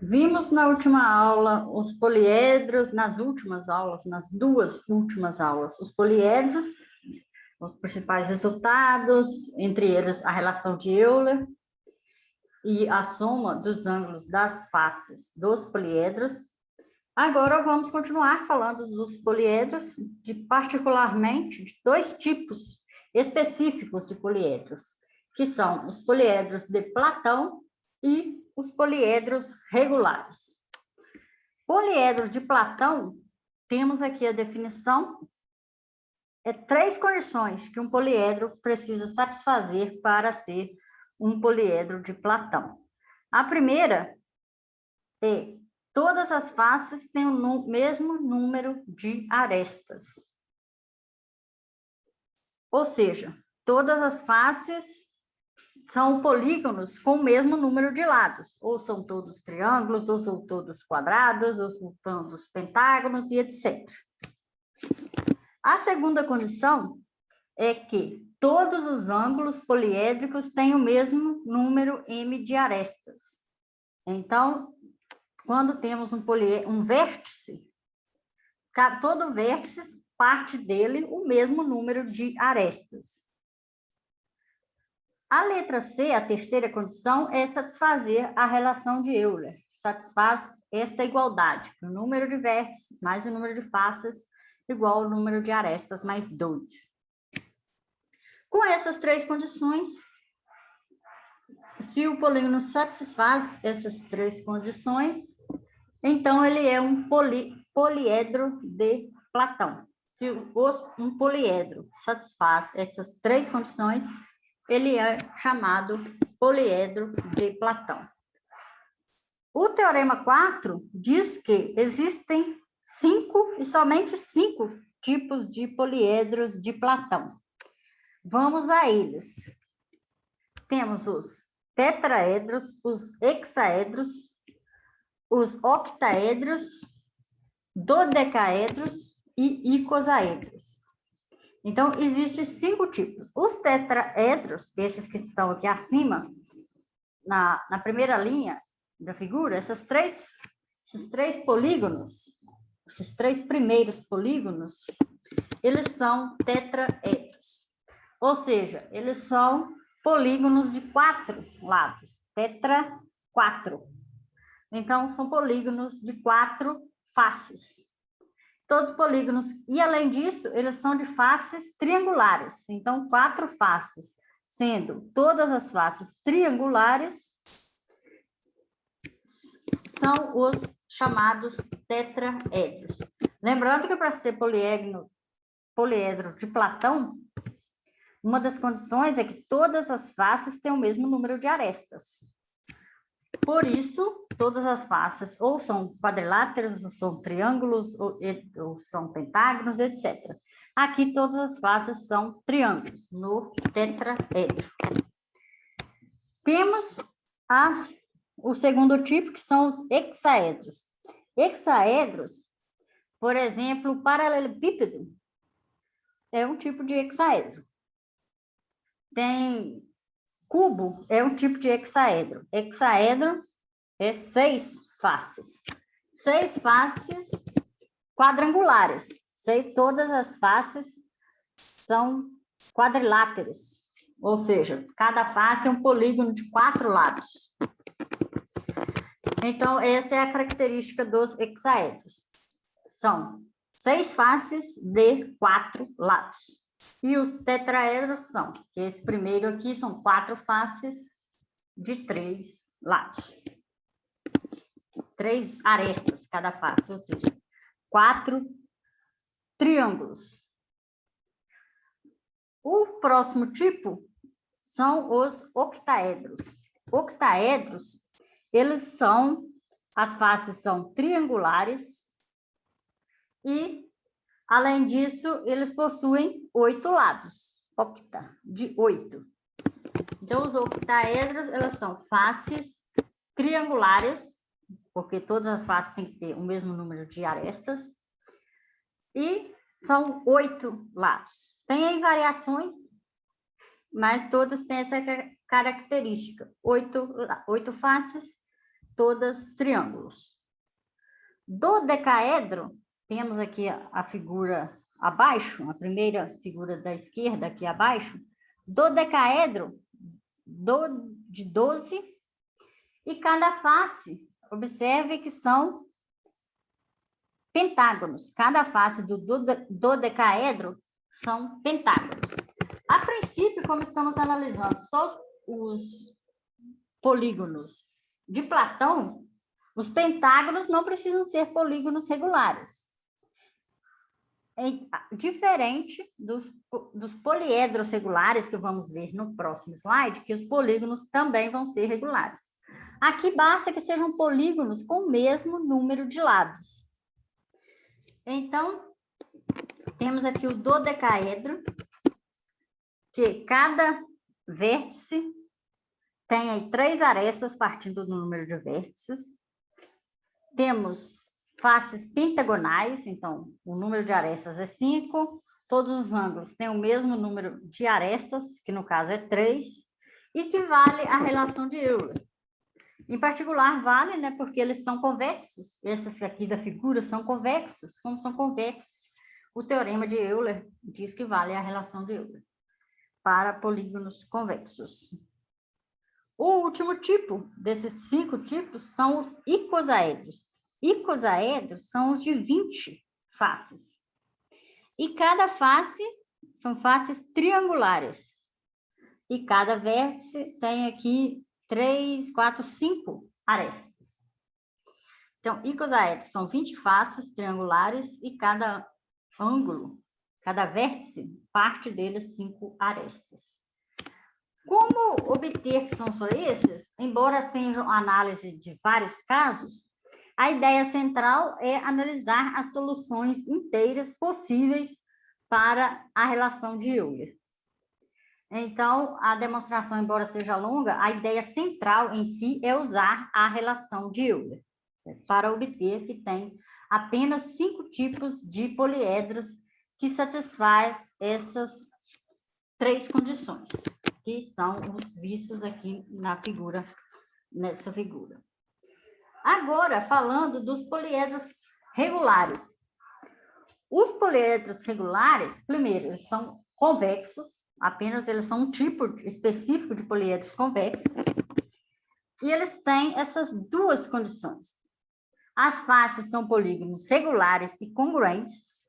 Vimos na última aula os poliedros, nas últimas aulas, nas duas últimas aulas, os poliedros, os principais resultados, entre eles a relação de Euler e a soma dos ângulos das faces dos poliedros. Agora vamos continuar falando dos poliedros, particularmente de dois tipos específicos de poliedros, que são os poliedros de Platão e os poliedros regulares. Poliedros de Platão, temos aqui a definição, três condições que um poliedro precisa satisfazer para ser um poliedro de Platão. A primeira é: todas as faces têm o mesmo número de arestas. Ou seja, todas as faces são polígonos com o mesmo número de lados. Ou são todos triângulos, ou são todos quadrados, ou são todos pentágonos e etc. A segunda condição é que todos os ângulos poliédricos têm o mesmo número m de arestas. Então, quando temos um vértice, todo vértice parte dele o mesmo número de arestas. A letra C, a terceira condição, é satisfazer a relação de Euler. Satisfaz esta igualdade, o número de vértices mais o número de faces igual ao número de arestas mais 2. Com essas três condições, se o polígono satisfaz essas três condições, então ele é um poliedro de Platão. Se um poliedro satisfaz essas três condições, ele é chamado poliedro de Platão. O teorema 4 diz que existem 5 e somente 5 tipos de poliedros de Platão. Vamos a eles. Temos os tetraedros, os hexaedros, os octaedros, dodecaedros e icosaedros. Então, existem 5 tipos. Os tetraedros, esses que estão aqui acima, na primeira linha da figura, esses três polígonos, esses 3 primeiros polígonos, eles são tetraedros. Ou seja, eles são polígonos de 4 lados. Tetra, 4. Então, são polígonos de 4 faces. Todos polígonos, e além disso, eles são de faces triangulares. Então, 4 faces, sendo todas as faces triangulares, são os chamados tetraedros. Lembrando que para ser poliedro de Platão, uma das condições é que todas as faces têm o mesmo número de arestas. Por isso, todas as faces ou são quadriláteros, ou são triângulos, ou são pentágonos, etc. Aqui, todas as faces são triângulos, no tetraedro. Temos o segundo tipo, que são os hexaedros. Hexaedros, por exemplo, o paralelepípedo é um tipo de hexaedro. Tem cubo, é um tipo de hexaedro. Hexaedro é 6 faces. 6 faces quadrangulares. Todas as faces são quadriláteros. Ou seja, cada face é um polígono de 4 lados. Então, essa é a característica dos hexaedros. São 6 faces de 4 lados. E os tetraedros são, que esse primeiro aqui são 4 faces de 3 lados. 3 arestas cada face, ou seja, 4 triângulos. O próximo tipo são os octaedros. Octaedros, as faces são triangulares e, além disso, eles possuem 8 lados. Octa, de 8. Então, os octaedros, elas são faces triangulares, porque todas as faces têm que ter o mesmo número de arestas, e são 8 lados. Tem aí variações, mas todas têm essa característica. 8 faces todas triângulos. Dodecaedro, temos aqui a figura abaixo, a primeira figura da esquerda aqui abaixo. Dodecaedro, de 12, e cada face, observe que são pentágonos. Cada face do dodecaedro são pentágonos. A princípio, como estamos analisando só os polígonos de Platão, os pentágonos não precisam ser polígonos regulares. Diferente dos poliedros regulares, que vamos ver no próximo slide, que os polígonos também vão ser regulares. Aqui basta que sejam polígonos com o mesmo número de lados. Então, temos aqui o dodecaedro, que cada vértice tem aí 3 arestas partindo do número de vértices. Temos faces pentagonais, então o número de arestas é 5, todos os ângulos têm o mesmo número de arestas, que no caso é 3, e que vale a relação de Euler. Em particular, vale, né, porque eles são convexos, esses aqui da figura são convexos. Como são convexos, o teorema de Euler diz que vale a relação de Euler para polígonos convexos. O último tipo desses 5 tipos são os icosaedros. Icosaedros são os de 20 faces. E cada face são faces triangulares. E cada vértice tem aqui 3, 4, 5 arestas. Então, icosaedros são 20 faces triangulares e cada ângulo, cada vértice, parte deles 5 arestas. Como obter que são só esses? Embora tenham análise de vários casos, a ideia central é analisar as soluções inteiras possíveis para a relação de Euler. Então, a demonstração, embora seja longa, a ideia central em si é usar a relação de Euler, para obter que tem apenas 5 tipos de poliedros que satisfaz essas 3 condições, que são os vistos aqui na figura, nessa figura. Agora, falando dos poliedros regulares. Os poliedros regulares, primeiro, eles são convexos, apenas eles são um tipo específico de poliedros convexos, e eles têm essas 2 condições. As faces são polígonos regulares e congruentes.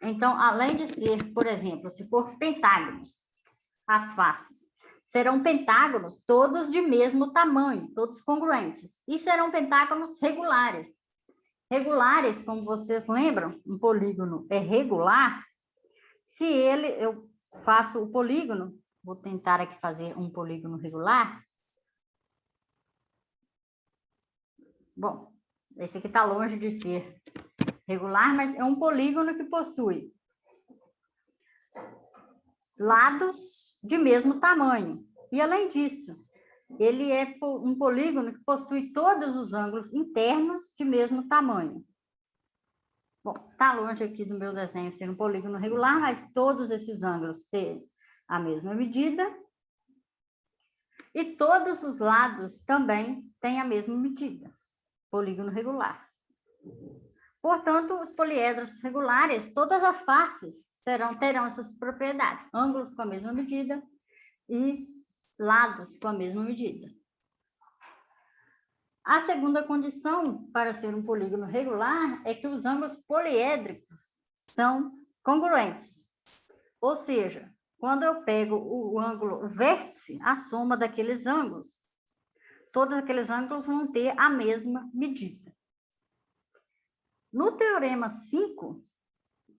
Então, além de ser, por exemplo, se for pentágonos, as faces serão pentágonos todos de mesmo tamanho, todos congruentes, e serão pentágonos regulares. Regulares, como vocês lembram, um polígono é regular, se eu faço o polígono, vou tentar aqui fazer um polígono regular. Bom, esse aqui está longe de ser regular, mas é um polígono que possui lados de mesmo tamanho. E, além disso, ele é um polígono que possui todos os ângulos internos de mesmo tamanho. Bom, está longe aqui do meu desenho ser um polígono regular, mas todos esses ângulos têm a mesma medida. E todos os lados também têm a mesma medida. Polígono regular. Portanto, os poliedros regulares, todas as faces terão essas propriedades, ângulos com a mesma medida e lados com a mesma medida. A segunda condição para ser um polígono regular é que os ângulos poliédricos são congruentes. Ou seja, quando eu pego o ângulo vértice, a soma daqueles ângulos, todos aqueles ângulos vão ter a mesma medida. No teorema 5,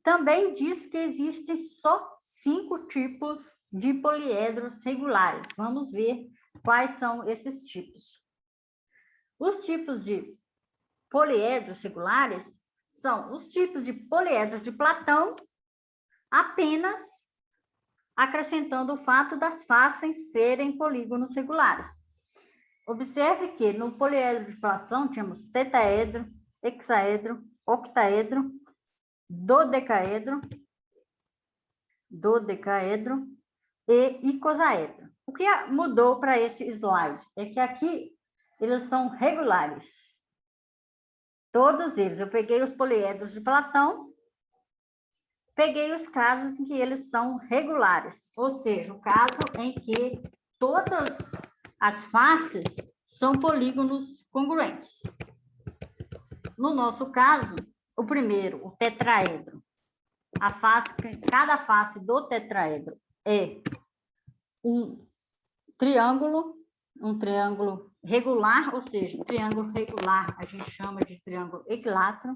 também diz que existem só 5 tipos de poliedros regulares. Vamos ver quais são esses tipos. Os tipos de poliedros regulares são os tipos de poliedros de Platão, apenas acrescentando o fato das faces serem polígonos regulares. Observe que no poliedro de Platão tínhamos tetaedro, hexaedro, octaedro, dodecaedro e icosaedro. O que mudou para esse slide é que aqui eles são regulares. Todos eles. Eu peguei os poliedros de Platão, peguei os casos em que eles são regulares, ou seja, o caso em que todas as faces são polígonos congruentes. No nosso caso, o primeiro, o tetraedro. Cada face do tetraedro é um triângulo regular, ou seja, triângulo regular a gente chama de triângulo equilátero.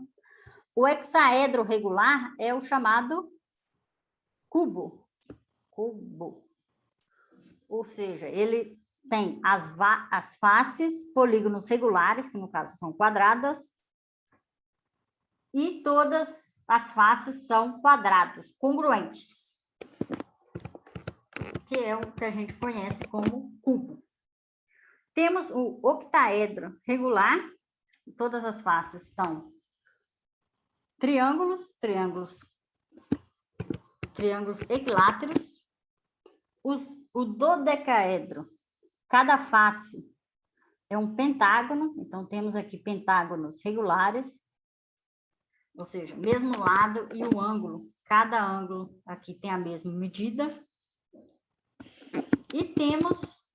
O hexaedro regular é o chamado cubo. Ou seja, ele tem as faces, polígonos regulares, que no caso são quadradas, e todas as faces são quadrados, congruentes, que é o que a gente conhece como cubo. Temos o octaedro regular, todas as faces são triângulos equiláteros. O dodecaedro, cada face é um pentágono, então temos aqui pentágonos regulares, ou seja, mesmo lado e o ângulo, cada ângulo aqui tem a mesma medida. E temos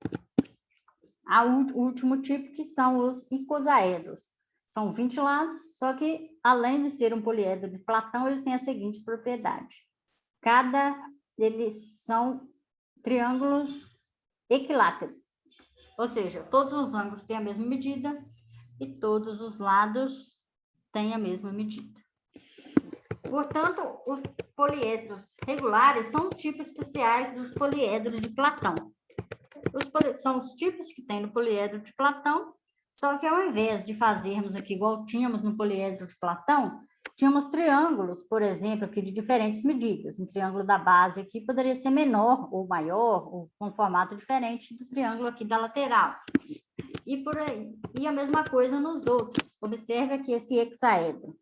o último tipo, que são os icosaedros. São 20 lados, só que, além de ser um poliedro de Platão, ele tem a seguinte propriedade. Eles são triângulos equiláteros, ou seja, todos os ângulos têm a mesma medida e todos os lados têm a mesma medida. Portanto, os poliedros regulares são tipos especiais dos poliedros de Platão. São os tipos que tem no poliedro de Platão, só que ao invés de fazermos aqui igual tínhamos no poliedro de Platão, tínhamos triângulos, por exemplo, aqui de diferentes medidas. Um triângulo da base aqui poderia ser menor ou maior, ou com formato diferente do triângulo aqui da lateral. E por aí. E a mesma coisa nos outros. Observe aqui esse hexaedro.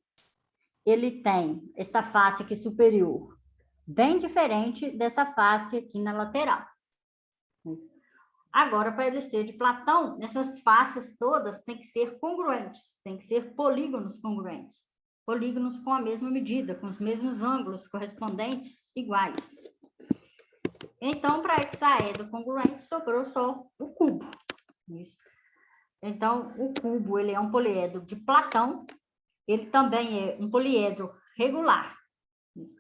Ele tem essa face aqui superior, bem diferente dessa face aqui na lateral. Agora, para ele ser de Platão, essas faces todas têm que ser congruentes, têm que ser polígonos congruentes. Polígonos com a mesma medida, com os mesmos ângulos correspondentes iguais. Então, para hexaedro congruente, sobrou só o cubo. Isso. Então, o cubo ele é um poliedro de Platão, ele também é um poliedro regular. Isso.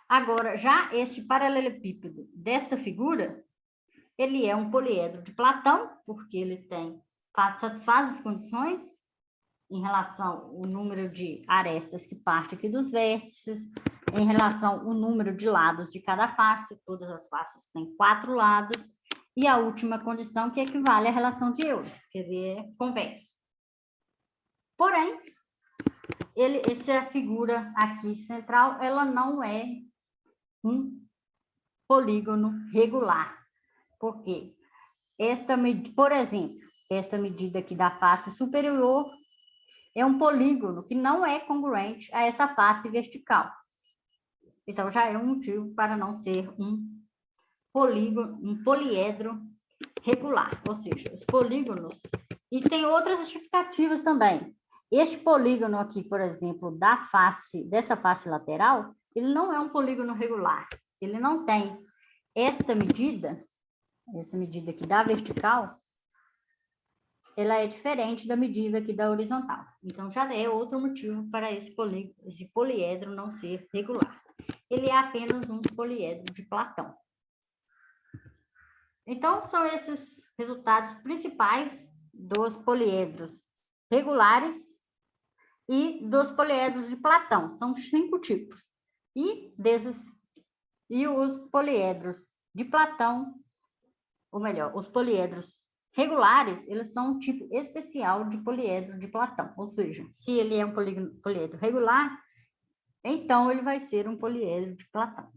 Agora, já este paralelepípedo desta figura, ele é um poliedro de Platão, porque ele satisfaz as condições em relação ao número de arestas que parte aqui dos vértices, em relação ao número de lados de cada face, todas as faces têm 4 lados, e a última condição que equivale à relação de Euler, que ele é convexo. Porém, essa figura aqui central, ela não é um polígono regular. Por quê? Por exemplo, esta medida aqui da face superior é um polígono que não é congruente a essa face vertical. Então, já é um motivo para não ser um poliedro regular, ou seja, os polígonos. E tem outras justificativas também. Este polígono aqui, por exemplo, dessa face lateral, ele não é um polígono regular. Ele não tem essa medida aqui da vertical, ela é diferente da medida aqui da horizontal. Então, já é outro motivo para esse poliedro não ser regular. Ele é apenas um poliedro de Platão. Então, são esses resultados principais dos poliedros regulares e dos poliedros de Platão. São 5 tipos. E os poliedros de Platão, ou melhor, os poliedros regulares, eles são um tipo especial de poliedro de Platão. Ou seja, se ele é um poliedro regular, então ele vai ser um poliedro de Platão.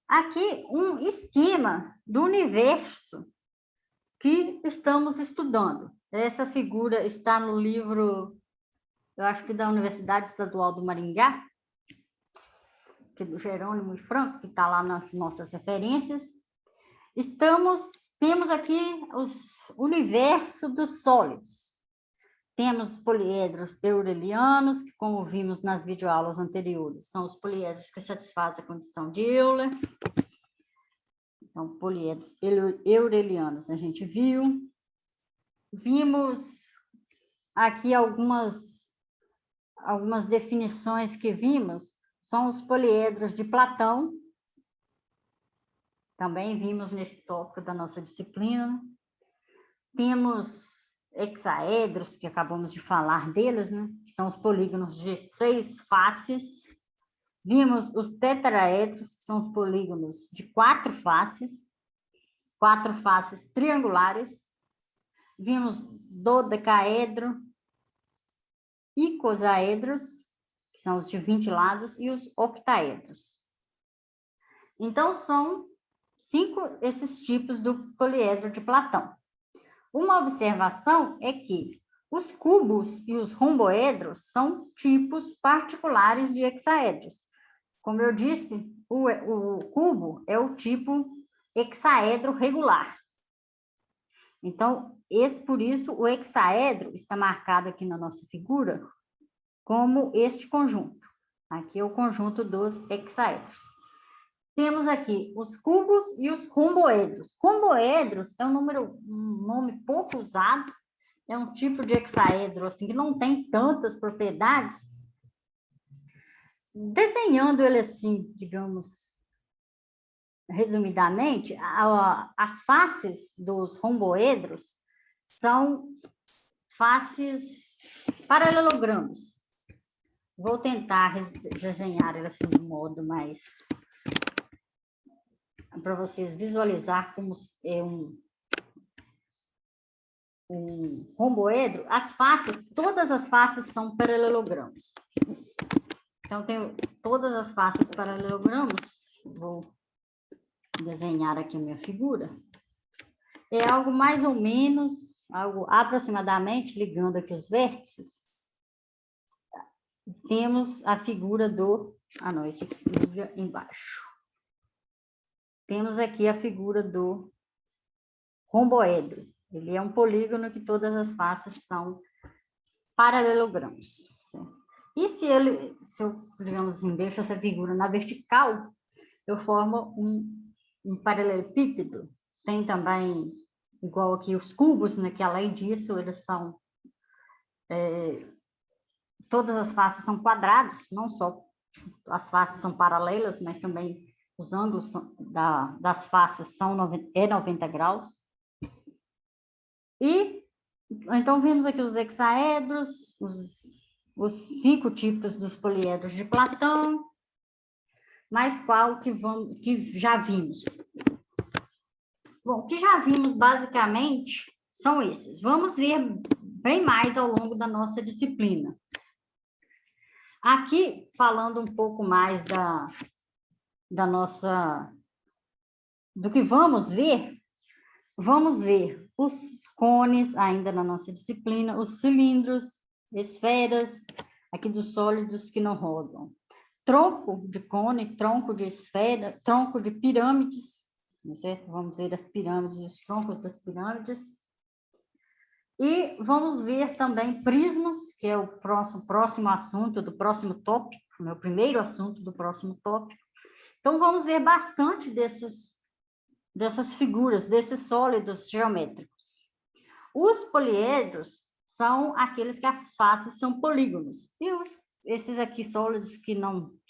Aqui um esquema do universo que estamos estudando. Essa figura está no livro, eu acho que da Universidade Estadual do Maringá, que é do Jerônimo e Franco, que está lá nas nossas referências. Temos aqui o universo dos sólidos. Temos poliedros eurelianos, que, como vimos nas videoaulas anteriores, são os poliedros que satisfazem a condição de Euler. Então, poliedros eurelianos a gente viu. Vimos aqui algumas definições que vimos, são os poliedros de Platão. Também vimos nesse tópico da nossa disciplina. Temos hexaedros, que acabamos de falar deles, né? Que são os polígonos de 6 faces. Vimos os tetraedros, que são os polígonos de 4 faces triangulares. Vimos dodecaedro, icosaedros, que são os de 20 lados, e os octaedros. Então, são 5 esses tipos do poliedro de Platão. Uma observação é que os cubos e os romboedros são tipos particulares de hexaedros. Como eu disse, o cubo é o tipo hexaedro regular. Então, por isso, o hexaedro está marcado aqui na nossa figura como este conjunto. Aqui é o conjunto dos hexaedros. Temos aqui os cubos e os romboedros. Romboedros é um nome pouco usado, é um tipo de hexaedro assim, que não tem tantas propriedades. Desenhando ele assim, digamos, resumidamente, as faces dos romboedros são faces paralelogramos. Vou tentar desenhar ele assim de modo mais para vocês visualizar como é um romboedro. As faces, todas as faces são paralelogramos. Então, tenho todas as faces paralelogramos. Vou desenhar aqui a minha figura. É algo mais ou menos, algo aproximadamente, ligando aqui os vértices. Temos a figura do... Ah, não, esse aqui liga embaixo. Temos aqui a figura do romboedro. Ele é um polígono que todas as faces são paralelogramos. Certo? E se eu, digamos assim, deixo essa figura na vertical, eu formo um paralelepípedo. Tem também, igual aqui os cubos, né, que além disso, eles são... todas as faces são quadrados, não só as faces são paralelas, mas também os ângulos das faces são 90 graus. E, então, vimos aqui os hexaedros, os 5 tipos dos poliedros de Platão, mas qual que já vimos? Bom, o que já vimos, basicamente, são esses. Vamos ver bem mais ao longo da nossa disciplina. Aqui, falando um pouco mais do que vamos ver os cones, ainda na nossa disciplina, os cilindros, esferas, aqui dos sólidos que não rodam. Tronco de cone, tronco de esfera, tronco de pirâmides, certo? Vamos ver as pirâmides e os troncos das pirâmides. E vamos ver também prismas, que é o próximo assunto do próximo tópico, meu primeiro assunto do próximo tópico. Então, vamos ver bastante dessas figuras, desses sólidos geométricos. Os poliedros são aqueles que as faces são polígonos. E esses aqui sólidos que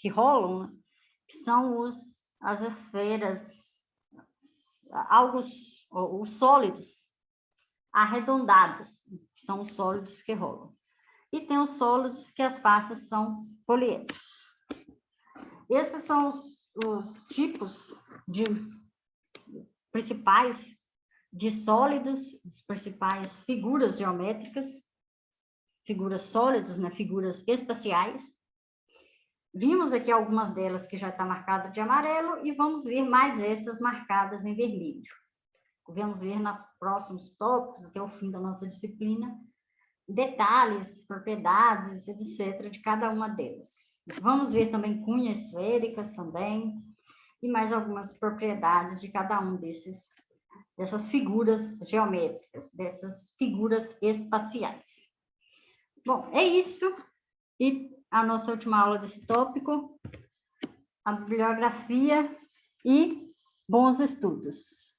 rolam, né, que são as esferas, os sólidos arredondados, que são os sólidos que rolam. E tem os sólidos que as faces são poliedros. Esses são os tipos principais de sólidos, as principais figuras geométricas, figuras sólidas, né, figuras espaciais. Vimos aqui algumas delas que já está marcada de amarelo e vamos ver mais essas marcadas em vermelho. Vamos ver nos próximos tópicos, até o fim da nossa disciplina, detalhes, propriedades, etc., de cada uma delas. Vamos ver também cunha esférica também, e mais algumas propriedades de cada um desses dessas figuras geométricas, dessas figuras espaciais. Bom, é isso. E a nossa última aula desse tópico, a bibliografia e bons estudos.